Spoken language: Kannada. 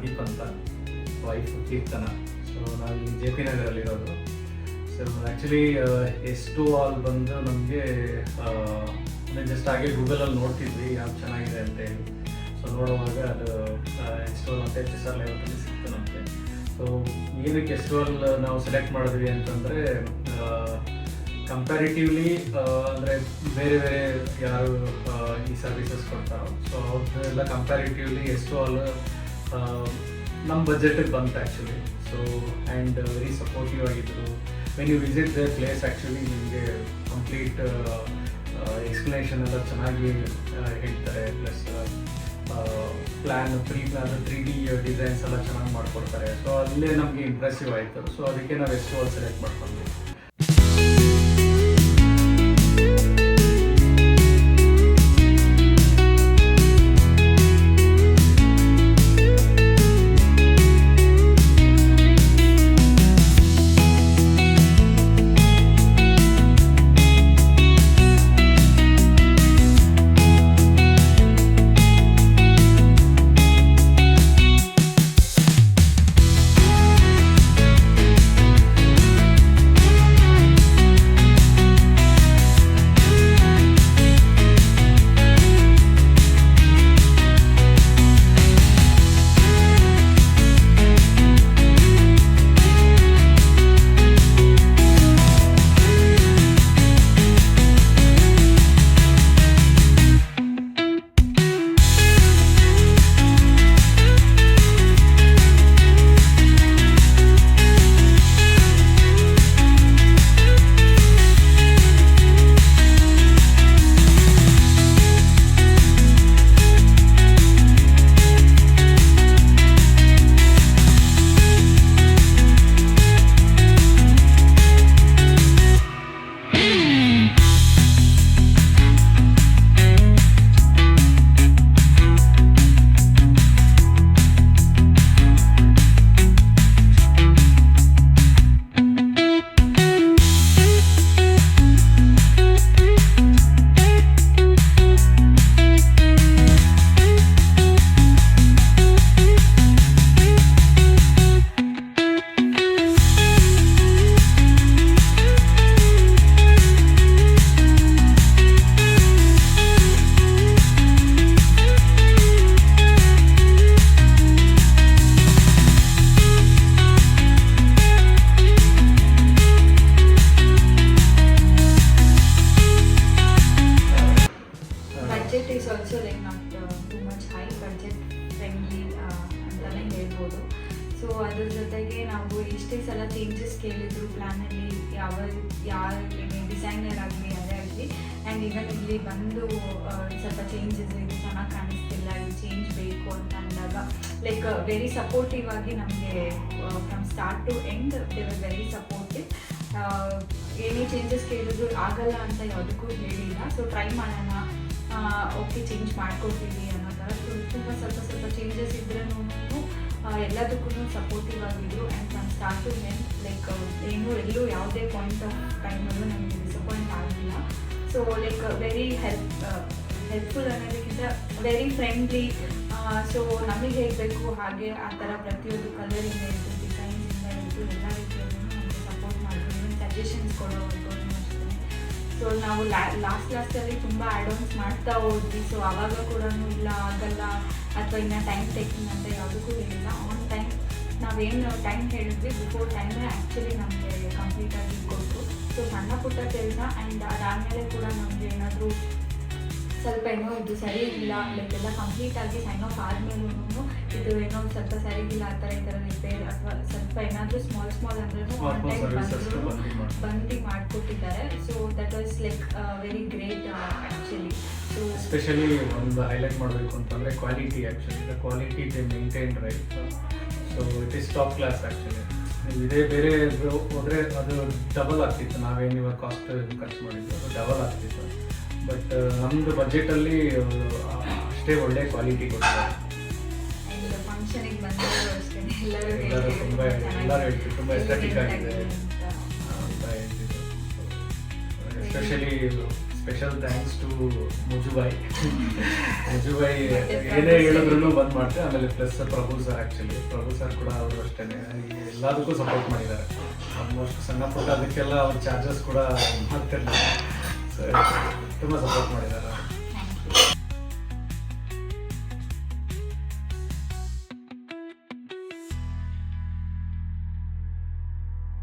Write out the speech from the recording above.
ಪ್ರದೀಪ್ ಅಂತ, ವೈಫ್ ಕೀರ್ತನ. ಸೊ ನಾವು ಇಲ್ಲಿ ಜೆ ಪಿ ನಗರಲ್ಲಿರೋದು. ಸೊ ಆ್ಯಕ್ಚುಲಿ ಎಷ್ಟು ಹಾಲ್ ಬಂದು ನಮಗೆ ಜಸ್ಟ್ ಹಾಗೆ ಗೂಗಲಲ್ಲಿ ನೋಡ್ತಿದ್ವಿ ಯಾವ್ದು ಚೆನ್ನಾಗಿದೆ ಅಂತೇಳಿ. ಸೊ ನೋಡುವಾಗ ಅದು ಎಷ್ಟು ಹಾಲ್ ಅಂತ HSR ಲೆವೆಲಲ್ಲಿ ಸಿಕ್ತು ನಮಗೆ. ಸೊ ಏನಕ್ಕೆ ಎಷ್ಟು ಹಾಲ್ ನಾವು ಸೆಲೆಕ್ಟ್ ಮಾಡಿದ್ವಿ ಅಂತಂದರೆ, ಕಂಪ್ಯಾರಿಟಿವ್ಲಿ ಅಂದರೆ ಬೇರೆ ಬೇರೆ ಯಾರು ಈ ಸರ್ವಿಸಸ್ ಕೊಡ್ತಾರೋ ಸೊ ಅವ್ರದ್ದೆಲ್ಲ ಕಂಪ್ಯಾರಿಟಿವ್ಲಿ ಎಷ್ಟು ಹಾಲ್ ನಮ್ಮ ಬಜೆಟಿಗೆ ಬಂತು actually. So and very supportive ಆಗಿದ್ದರು. When you visit the place actually ನಿಮಗೆ ಕಂಪ್ಲೀಟ್ ಎಕ್ಸ್ಪ್ಲನೇಷನ್ ಎಲ್ಲ ಚೆನ್ನಾಗಿ ಹೇಳ್ತಾರೆ. ಪ್ಲಸ್ ಪ್ಲ್ಯಾನ್ 3D ಡಿಸೈನ್ಸ್ ಎಲ್ಲ ಚೆನ್ನಾಗಿ ಮಾಡಿಕೊಡ್ತಾರೆ. ಸೊ ಅಲ್ಲೇ ನಮಗೆ ಇಂಪ್ರೆಸಿವ್ ಆಯಿತು. ಸೊ ಅದಕ್ಕೆ ನಾವು ಎಷ್ಟು ಹಾಲ್ ಸೆಲೆಕ್ಟ್ ಮಾಡ್ಕೊಂಡ್ವಿ. ಸೊ ಅದ್ರ ಜೊತೆಗೆ ನಾವು ಎಷ್ಟೇ ಸಲ ಚೇಂಜಸ್ ಕೇಳಿದ್ರು ಪ್ಲ್ಯಾನಲ್ಲಿ ಯಾರು ಡಿಸೈನರ್ ಆಗಲಿ ಅದೇ ಆಗಲಿ ಆ್ಯಂಡ್ ಈವನ್ ಇಲ್ಲಿ ಬಂದು ಸ್ವಲ್ಪ ಚೇಂಜಸ್ ಇದು ಚೆನ್ನಾಗಿ ಕಾಣಿಸ್ತಿಲ್ಲ, ಇದು ಚೇಂಜ್ ಬೇಕು ಅಂತ ಅಂದಾಗ ಲೈಕ್ ವೆರಿ ಸಪೋರ್ಟಿವ್ ಆಗಿ ನಮಗೆ from start to end they were very supportive. ಏನೇ ಚೇಂಜಸ್ ಕೇಳಿದ್ರು ಆಗಲ್ಲ ಅಂತ ಯಾವುದಕ್ಕೂ ಹೇಳಿಲ್ಲ. ಸೊ ಟ್ರೈ ಮಾಡೋಣ, ಓಕೆ ಚೇಂಜ್ ಮಾಡ್ಕೊಡ್ತೀವಿ ಅನ್ನೋ ಥರ. ತುಂಬ ಸ್ವಲ್ಪ ಚೇಂಜಸ್ ಇದ್ರೂ ಎಲ್ಲದಕ್ಕೂ ಸಪೋರ್ಟಿವ್ ಆಗಿದ್ರು and from start to end like ಎಲ್ಲೂ ಯಾವುದೇ ಪಾಯಿಂಟ್ ಆಫ್ ಟೈಮಲ್ಲೂ ನಮಗೆ ಡಿಸಪಾಯಿಂಟ್ ಆಗಿಲ್ಲ. ಸೊ ಲೈಕ್ ವೆರಿ ಹೆಲ್ಪ್ಫುಲ್ ಅನ್ನೋದಕ್ಕಿಂತ ವೆರಿ ಫ್ರೆಂಡ್ಲಿ. ಸೊ ನಮಗೆ ಹೇಗೆ ಬೇಕು ಹಾಗೆ ಆ ಥರ ಪ್ರತಿಯೊಂದು ಕಲರಿಂದ ಇದ್ದು ಡಿಸೈನ್ಸಿಂದ ಇದ್ದು ಎಲ್ಲ ರೀತಿಯಲ್ಲೂ ನಮಗೆ ಸಪೋರ್ಟ್ ಮಾಡಿದ್ರು. ಇವನ್ ಸಜೆಷನ್ಸ್ ಕೊಡೋವರೆಗೂ ಅಷ್ಟೇ. ಸೊ ನಾವು ಲಾಸ್ಟಲ್ಲಿ ತುಂಬ ಆ್ಯಡ್-ಆನ್ಸ್ ಮಾಡ್ತಾ ಹೋದ್ವಿ. ಸೊ ಆವಾಗ ಕೂಡ ಇಲ್ಲ ಆಗಲ್ಲ ಅಥವಾ ಇನ್ನು ಟೈಮ್ ಟೇಕಿಂಗ್ ಅಂತ ಯಾವುದಕ್ಕೂ ಹೇಳಿಲ್ಲ. ಆನ್ ಟೈಮ್ ನಾವೇನು ಟೈಮ್ ಹೇಳಿದ್ವಿ ಬಿಫೋರ್ ಟೈಮೇ ಆ್ಯಕ್ಚುಲಿ ನಮಗೆ ಕಂಪ್ಲೀಟಾಗಿ ಕೊಟ್ಟರು. ಸೊ ಸಣ್ಣ ಪುಟ್ಟ ಕೆಲಸ ಆ್ಯಂಡ್ ಅದಾದಮೇಲೆ ಕೂಡ ನಮಗೆ ಏನಾದರೂ ಸ್ವಲ್ಪ ಏನೋ ಇದು ಸರಿ ಇಲ್ಲ ಲೈಕ್ ಎಲ್ಲ ಕಂಪ್ಲೀಟಾಗಿ ಸೈನ್ ಆಫ್ ಆದಮೇಲೂ ಇದು ಏನೋ ಸ್ವಲ್ಪ ಸರಿಗಿಲ್ಲ ಆ ಥರ ಈ ಥರ ರಿಪೇರ್ ಅಥವಾ ಸ್ವಲ್ಪ ಏನಾದರೂ ಸ್ಮಾಲ್ ಅಂದ್ರೂ ಆನ್ ಟೈಮ್ ಬಂದು ಮಾಡಿಕೊಟ್ಟಿದ್ದಾರೆ. So that was like very great actually. So especially ಒಂದು ಹೈಲೈಟ್ ಮಾಡಬೇಕು ಅಂತಂದರೆ quality. Actually the quality they maintain right. So it is top class actually. ಇದೇ ಬೇರೆ ಹೋದರೆ ಅದು ಡಬಲ್ ಆಗ್ತಿತ್ತು. ನಾವೇನು ಇವಾಗ ಕಾಸ್ಟ್ ಖರ್ಚು ಮಾಡಿದ್ದು ಅದು ಡಬಲ್ ಆಗ್ತಿತ್ತು. ಬಟ್ ನಮ್ಮದು ಬಜೆಟಲ್ಲಿ ಅಷ್ಟೇ ಒಳ್ಳೆ ಕ್ವಾಲಿಟಿ ಕೊಡ್ತಾರೆ. ಫಂಕ್ಷನಿಗೆ ಬಂದವರು ಅಷ್ಟೇ ಎಲ್ಲರೂ ಹೇಳ್ತಿದ್ರು ತುಂಬ ಎಸ್ಥೆಟಿಕ್ ಆಗಿದೆ ಅಂತ ಹೇಳ್ತಿದ್ರು. Especially special thanks to Mujubhai. Mujubhai ಮತ್ತೆ ಏನೇ ಪ್ರಭು ಹೇಳಿದ್ರು sir. ಬಂದ್ ಮಾಡ್ತಾರೆ. ಆಮೇಲೆ plus Prabhu sir, actually Prabhu sir ಕೂಡ ಅವರು ಅಷ್ಟೇ ಎಲ್ಲದಕ್ಕೂ ಸಪೋರ್ಟ್ ಮಾಡಿದ್ದಾರೆ. ಆಲ್ಮೋಸ್ಟ್ ಸಣ್ಣ ಪುಟ್ಟ ಅದಕ್ಕೆಲ್ಲ ಅವ್ರ ಚಾರ್ಜಸ್ ಕೂಡ ಮಾಡ್ತಿರ್ಲಿಲ್ಲ. ಸೊ ತುಂಬ ಸಪೋರ್ಟ್ ಮಾಡಿದ್ದಾರೆ.